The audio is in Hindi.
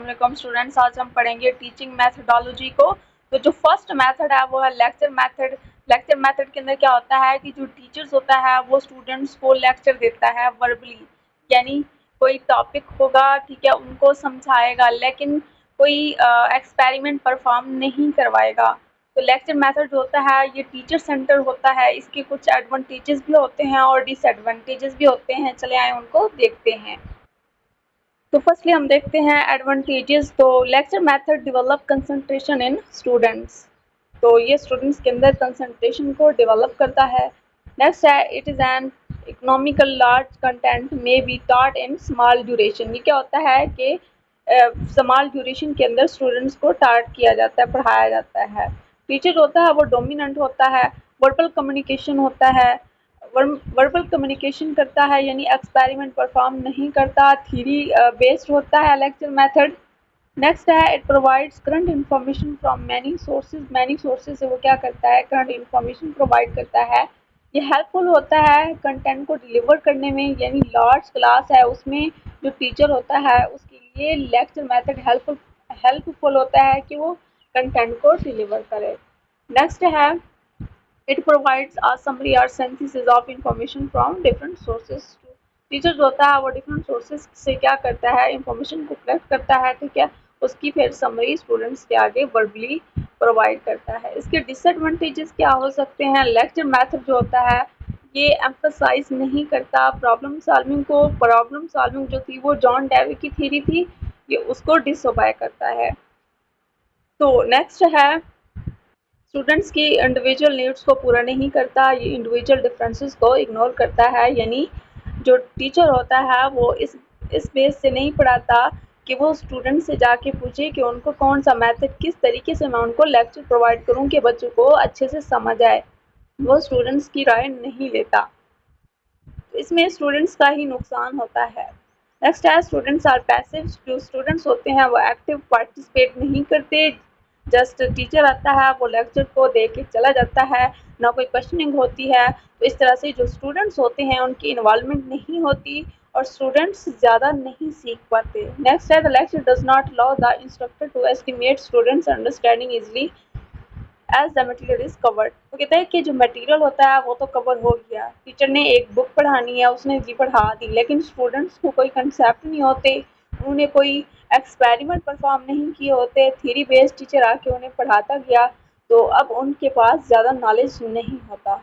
अस्सलाम स्टूडेंट्स, आज हम पढ़ेंगे टीचिंग मैथडोलॉजी को। तो जो फर्स्ट मेथड है वो है लेक्चर मेथड। लेक्चर मेथड के अंदर क्या होता है कि जो टीचर्स होता है वो स्टूडेंट्स को लेक्चर देता है वर्बली, यानी कोई टॉपिक होगा, ठीक है, उनको समझाएगा लेकिन कोई एक्सपेरिमेंट परफॉर्म नहीं करवाएगा। तो लेक्चर मेथड जो होता है ये टीचर सेंटर होता है। इसके कुछ एडवांटेजेस भी होते हैं और डिसएडवांटेजेस भी होते हैं। चले आए उनको देखते हैं। तो फर्स्टली हम देखते हैं एडवांटेजेस। तो lecture method develop concentration in students, तो ये स्टूडेंट्स के अंदर कंसंट्रेशन को डेवलप करता है। नेक्स्ट है it is an economical large content may be taught in small duration. ये क्या होता है कि स्मॉल ड्यूरेशन के अंदर स्टूडेंट्स को टार्ट किया जाता है, पढ़ाया जाता है। टीचर होता है वो डोमिनेंट होता है, वर्बल कम्युनिकेशन होता है, वर्बल कम्युनिकेशन करता है यानी एक्सपेरिमेंट परफॉर्म नहीं करता, थ्योरी बेस्ड होता है लेक्चर मेथड। नेक्स्ट है it provides current information from many sources. Many sources से वो क्या करता है, करंट इंफॉर्मेशन प्रोवाइड करता है। ये हेल्पफुल होता है कंटेंट को डिलीवर करने में, यानी लार्ज क्लास है उसमें जो टीचर होता है उसके लिए लेक्चर मेथड हेल्पफुल होता है कि वो कंटेंट को डिलीवर करे। नेक्स्ट है इट प्रोवाइड्स अ समरी और synthesis of information from different sources. Teacher जो होता है वो डिफरेंट सोर्सेज से क्या करता है, इंफॉर्मेशन को कलेक्ट करता है, ठीक है, उसकी फिर समरी स्टूडेंट्स के आगे वर्बली प्रोवाइड करता है। इसके डिसएडवांटेजेस क्या हो सकते हैं, लेक्चर मेथड जो होता है ये एम्फसाइज नहीं करता प्रॉब्लम सॉल्विंग को। प्रॉब्लम सॉल्विंग जो थी वो जॉन डेवी की थ्योरी थी, ये उसको डिसओबे करता है। तो नेक्स्ट है स्टूडेंट्स की इंडिविजुअल नीड्स को पूरा नहीं करता, ये इंडिविजुअल डिफरेंसेस को इग्नोर करता है। यानी जो टीचर होता है वो इस बेस से नहीं पढ़ाता कि वो स्टूडेंट से जाके पूछे कि उनको कौन सा मेथड, किस तरीके से मैं उनको लेक्चर प्रोवाइड करूं कि बच्चों को अच्छे से समझ आए। वो स्टूडेंट्स की राय नहीं लेता, इसमें स्टूडेंट्स का ही नुकसान होता है। नेक्स्ट है स्टूडेंट्स आर पैसिव। जो स्टूडेंट्स होते हैं वो एक्टिव पार्टिसिपेट नहीं करते, जस्ट टीचर आता है वो लेक्चर को दे के चला जाता है, ना कोई क्वेश्चनिंग होती है। तो इस तरह से जो स्टूडेंट्स होते हैं उनकी इन्वॉल्वमेंट नहीं होती और स्टूडेंट्स ज़्यादा नहीं सीख पाते। नेक्स्ट है the lecture does not allow the instructor to estimate students understanding easily as the material is covered. तो कहते हैं कि जो मटेरियल होता है वो तो कवर हो गया, टीचर ने एक बुक पढ़ानी है उसने जी पढ़ा दी, लेकिन स्टूडेंट्स को कोई कंसेप्ट नहीं होते, उन्होंने कोई एक्सपेरिमेंट परफॉर्म नहीं किए होते, थ्योरी बेस्ड टीचर आके उन्हें पढ़ाता गया, तो अब उनके पास ज़्यादा नॉलेज नहीं होता।